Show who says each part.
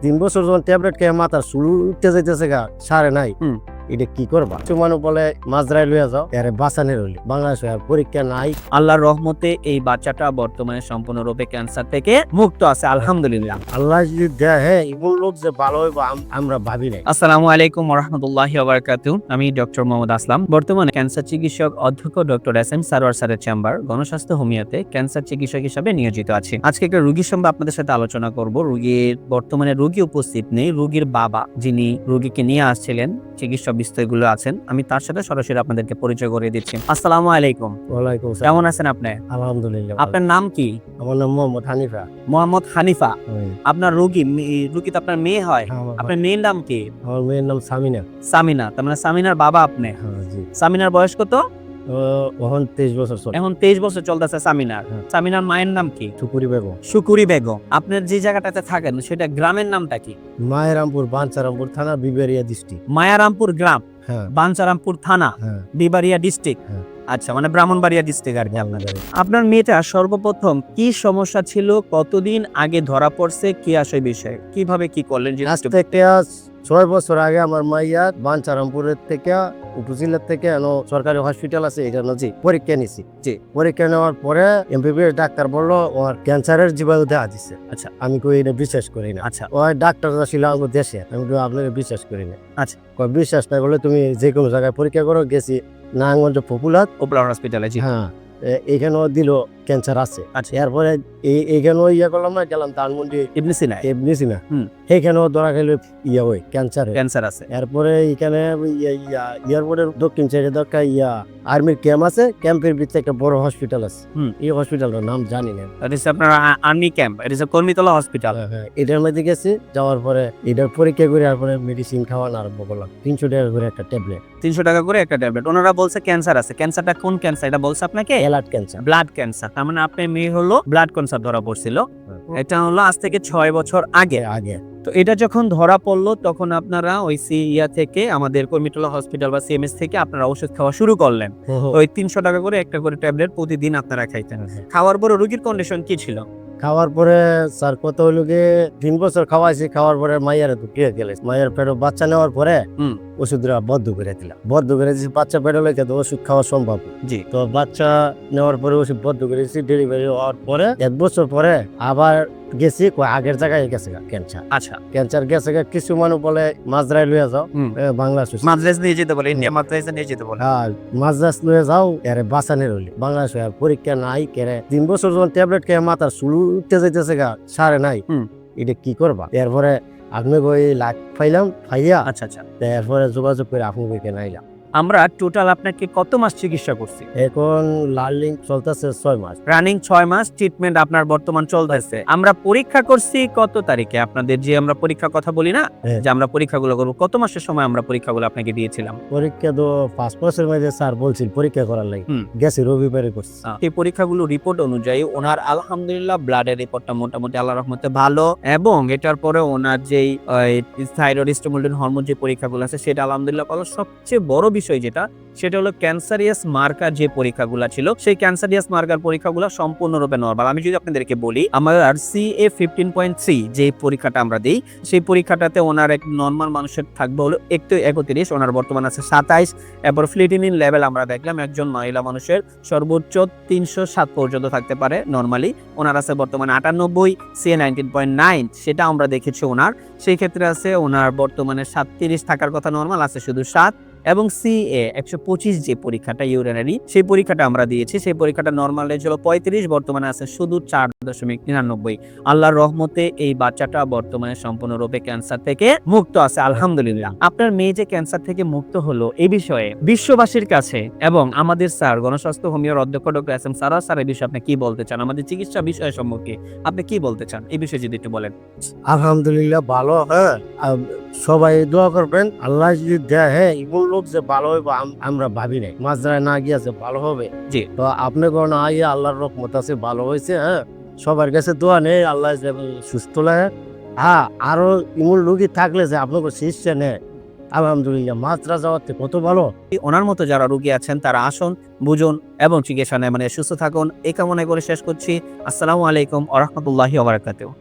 Speaker 1: 3 বছর যখন ট্যাবলেট খেয়ে মাথার চুল উঠতে যাইতেছে গা সারে নাই। এটা কি করবা? মানুষ বলে মাজরাই লইয়া যাও, এরে বাঁচানোর হইলে বাংলাদেশে আর পরীক্ষা নাই।
Speaker 2: আল্লাহর রহমতে এই বাচ্চাটা বর্তমানে সম্পূর্ণরূপে ক্যান্সার থেকে মুক্ত আছে, আলহামদুলিল্লাহ।
Speaker 1: আল্লাহ যদি দেয়, হ্যাঁ, এমন লোক যে ভালো হইব আমরা ভাবি নাই।
Speaker 2: আসসালামু আলাইকুম ওয়া রাহমাতুল্লাহি ওয়া বারাকাতুহু। আমি ডক্টর মোহাম্মদ আসলাম, বর্তমানে ক্যান্সার চিকিৎসক অধ্যক্ষ ডক্টর এস.এম. সারোয়ার স্যারের চেম্বার গণস্বাস্থ্য হোমিওতে ক্যান্সার চিকিৎসক হিসেবে নিয়োজিত আছি। আজকে একটা রোগীর সম্পর্কে আপনাদের সাথে আলোচনা করব। বর্তমানে রোগী উপস্থিত নেই, রোগীর বাবা যিনি রোগীকে নিয়ে আসছিলেন, চিকিৎসা বিস্তারগুলো আছেন, আমি তার সাথে সরাসরি আপনাদেরকে পরিচয় করে দিচ্ছি। আসসালামু আলাইকুম।
Speaker 1: ওয়ালাইকুম আসসালাম।
Speaker 2: কেমন আছেন আপনি?
Speaker 1: আলহামদুলিল্লাহ।
Speaker 2: আপনার নাম কি?
Speaker 1: আমার নাম মোহাম্মদ হানিফা।
Speaker 2: মোহাম্মদ হানিফা। আপনার রোগী তো আপনার মেয়ে হয়, আপনার মেয়ের নাম কি?
Speaker 1: আমার মেয়ের নাম সামিনা।
Speaker 2: সামিনা। তার মানে সামিনার বাবা আপনি?
Speaker 1: হ্যাঁ, জি।
Speaker 2: সামিনার বয়স কত?
Speaker 1: এখন 23 বছর চলে।
Speaker 2: এখন 23 বছর চলতেছে সামিনার।
Speaker 1: হ্যাঁ।
Speaker 2: সামিনার মায়ের নাম কি?
Speaker 1: টুকুরি বেগম।
Speaker 2: শুকুরি বেগম। আপনার যে জায়গাটাতে থাকেন সেটা গ্রামের নামটা কি?
Speaker 1: মায়েরামপুর, বাঞ্ছারামপুর থানা, বিবেরিয়া ডিস্ট্রিক্ট।
Speaker 2: মায়ারামপুর গ্রাম,
Speaker 1: হ্যাঁ,
Speaker 2: বাঞ্ছারামপুর থানা,
Speaker 1: হ্যাঁ।
Speaker 2: বিবাড়িয়া ডিস্ট্রিক্ট।
Speaker 1: হ্যাঁ।
Speaker 2: আচ্ছা, মানে ব্রাহ্মণবাড়িয়া ডিস্ট্রিক্ট আর কি আপনাদের। আপনার মেয়েটা সর্বপ্রথম কি সমস্যা ছিল, কতদিন আগে ধরা পড়ছে, কি আসে বিষয়, কিভাবে কি করলেন?
Speaker 1: আজ থেকে 6 বছর আগে আমার মাইয়া বাঞ্ছারামপুরের থেকে উপজেলার থেকে সরকারি হসপিটাল আছে, এখানে পরীক্ষা নিছি।
Speaker 2: জি।
Speaker 1: পরীক্ষা নেওয়ার পরে এমবিবিএস ডাক্তার বললো ওর ক্যান্সারের জীবাণু দেখা দিচ্ছে।
Speaker 2: আচ্ছা।
Speaker 1: আমি কই এটা বিশ্বাস করি না।
Speaker 2: আচ্ছা।
Speaker 1: ওই ডাক্তার ছিল আমার দেশে, আমি কই আপনাকে বিশ্বাস করি না।
Speaker 2: আচ্ছা।
Speaker 1: বিশ্বাস না করলে তুমি যে কোনো জায়গায় পরীক্ষা করো। গেছি নারায়ণগঞ্জ পপুলার
Speaker 2: হসপিটালে। জি।
Speaker 1: হ্যাঁ, এখানেও দিল ক্যান্সার আছে।
Speaker 2: আচ্ছা।
Speaker 1: এরপরে এইখানেও করলাম না, গেলাম ধানমন্ডি
Speaker 2: ইবনে সিনা।
Speaker 1: সেইখানেও ধরা গেল ওই ক্যান্সার
Speaker 2: আছে।
Speaker 1: এরপরে এখানে এয়ারপোর্টের দক্ষিণ সাইডে দরকার আর্মির ক্যাম্প আছে, ক্যাম্পের ভিতরে একটা বড় হসপিটাল আছে। এই হসপিটালটার নাম জানি না।
Speaker 2: আপনার আর্মি ক্যাম্প, কর্মীতলা হসপিটাল।
Speaker 1: এটার মধ্যে গেছি, যাওয়ার পরে এটার পরীক্ষা করে তারপরে মেডিসিন খাওয়ানো আরম্ভ করলাম। 300 টাকা করে একটা ট্যাবলেট।
Speaker 2: 300 টাকা করে একটা ট্যাবলেট। ওনারা বলছে ক্যান্সার আছে। ক্যান্সারটা কোন ক্যান্সার এটা বলছে আপনাকে?
Speaker 1: Blood cancer.
Speaker 2: Blood cancer. তার মানে আপনার মেয়ে হলো ব্লাড ক্যান্সার ধরা পড়ছিল। এটা হলো আজ থেকে 6 বছর আগে। তো এটা যখন ধরা পড়লো তখন আপনারা ওই থেকে আমাদের কর্মীতলা হসপিটাল বা সিএমএস থেকে আপনারা ওষুধ খাওয়া শুরু করলেন। ওই 300 টাকা করে একটা করে ট্যাবলেট প্রতিদিন আপনারা খাইতেন। খাওয়ার পরে রোগীর কন্ডিশন কি ছিল?
Speaker 1: খাওয়ার পরে স্যার কত হইল গিয়ে 3 বছর খাওয়াইছি। খাওয়ার পরে মাইয়ারে ঢুকিয়ে গেলে মাইয়ার পেটে বাচ্চা নেওয়ার পরে ওষুধরা বদ্ধ করে দিলাম। বদ্ধ করে দিয়েছি, বাচ্চা পেটে লেগে তো ওষুধ খাওয়া সম্ভব।
Speaker 2: জি।
Speaker 1: তো বাচ্চা নেওয়ার পরে ওষুধ বদ্ধ করে দিয়েছি। ডেলিভারি হওয়ার পরে 1 বছর পরে আবার গেছি, আগের জায়গায় গেছে ক্যান্সার।
Speaker 2: আচ্ছা।
Speaker 1: ক্যান্সার গেছে। কিছু মানুষ বলে মাজরাই লইয়া যাও, বাংলাদেশ
Speaker 2: মাদ্রাজ নিয়ে যেতে বলে, ইন্ডিয়া মাদ্রাজে নিয়ে যেতে বলে।
Speaker 1: হ্যাঁ, মাদ্রাজ লইয়া যাও, এরে বাঁচানোর হইলে বাংলাদেশে আর পরীক্ষা নাই। কেরে 3 বছর যখন ট্যাবলেট খেয়ে মাথার চুল উঠতে যাইতেছে গা সারে নাই। এটা কি করবা? এরপরে আপনি ওই লাখ পাইলাম পাইয়া।
Speaker 2: আচ্ছা আচ্ছা।
Speaker 1: এরপরে যোগাযোগ করে আপনাকে নাইলাম।
Speaker 2: আমরা টোটাল আপনাকে কত মাস চিকিৎসা করছি?
Speaker 1: এখন লার্নিং চলতেছে 6 মাস।
Speaker 2: রানিং 6 মাস ট্রিটমেন্ট আপনার বর্তমান চলতেছে। আমরা পরীক্ষা করছি কত তারিখে? আপনাদের যে আমরা পরীক্ষার কথা বলি না, যে আমরা পরীক্ষাগুলো করব, কত মাসের সময় আমরা পরীক্ষাগুলো আপনাকে দিয়েছিলাম?
Speaker 1: পরীক্ষা তো 5 মাসের মধ্যে স্যার বলছিল পরীক্ষা করার লাগে। গেছি রবিবারে করছি।
Speaker 2: এই পরীক্ষাগুলো রিপোর্ট অনুযায়ী ওনার আলহামদুলিল্লাহ ব্লাডের রিপোর্টটা মোটামুটি আল্লাহর রহমতে ভালো, এবং এটার পরে ওনার যেই থাইরয়েড স্টিমুলেটিং হরমোন যে পরীক্ষাগুলো আছে সেটা আলহামদুলিল্লাহ ভালো। সবচেয়ে বড় বিষয় যেটা, সেটা হলো ক্যান্সারিয়াস মার্কার যে পরীক্ষাগুলো ছিল, সেই ক্যান্সারিয়াস মার্কার পরীক্ষাগুলো সম্পূর্ণরূপে নরমাল। আমি যদি আপনাদেরকে বলি, আমার CA 15.3 যে পরীক্ষাটা আমরা দিই, সেই পরীক্ষাটাতে ওনার এক নরমাল মানুষের থাকবে হলো 31, ওনার বর্তমান আছে 27। এরপর ফ্লিটিনিন লেভেল আমরা দেখলাম একজন মহিলা মানুষের সর্বোচ্চ 307 পর্যন্ত থাকতে পারে নরমালি। ওনার আছে বর্তমানে 98, CA 19.9 সেটা আমরা দেখেছি ওনার। সেই ক্ষেত্রে আছে ওনার বর্তমানে 37 থাকার কথা, নরমাল আছে শুধু 7। এবং CA 125 যে পরীক্ষাটা ইউরিনারি, সেই পরীক্ষাটা আমরা দিয়েছি, সেই পরীক্ষাটা নরমাল রেঞ্জ হলো 35, বর্তমানে আছে শুধু 4.99। আল্লাহর রহমতে এই বাচ্চাটা বর্তমানে সম্পূর্ণরূপে ক্যান্সার থেকে মুক্ত আছে, আলহামদুলিল্লাহ। আপনার মেয়ে যে ক্যান্সার থেকে মুক্ত হলো, এই বিষয়ে বিশ্ববাসীর কাছে এবং আমাদের স্যার গণস্বাস্থ্য হোমিওর অধ্যক্ষ ডক্টর এস.এম. সারোয়ার স্যার এই বিষয়ে আপনি কি বলতে চান? আমাদের চিকিৎসা বিষয় সম্পর্কে আপনি কি বলতে চান, এই বিষয়ে যদি একটু বলেন।
Speaker 1: আলহামদুলিল্লাহ ভালো। হ্যাঁ, সবাই দোয়া করবেন। আল্লাহ যদি দেয়, হ্যাঁ, এমন লোক যে ভালো হইব আমরা ভাবি নাই। মাজরায় না গিয়া যে ভালো হবে।
Speaker 2: জি।
Speaker 1: তো আপনি কোন আইয়া আল্লাহর রহমত আছে, ভালো হয়েছে। হ্যাঁ, সবার কাছে দোয়া নেই, আল্লাহ সুস্থ লাগে। হ্যাঁ, আরো এমন রোগী থাকলে যে আপনাকে শিষ্যে নেয়, আলহামদুলিল্লাহ। মাত্রা যাওয়াতে কত ভালো।
Speaker 2: ওনার মতো যারা রোগী আছেন তারা আসুন, বুঝুন এবং চিকিৎসা নেয়, মানে সুস্থ থাকুন, এই কামনা করে শেষ করছি। আসসালামু আলাইকুম ওয়া রাহমাতুল্লাহি ওয়া বারাকাতুহু।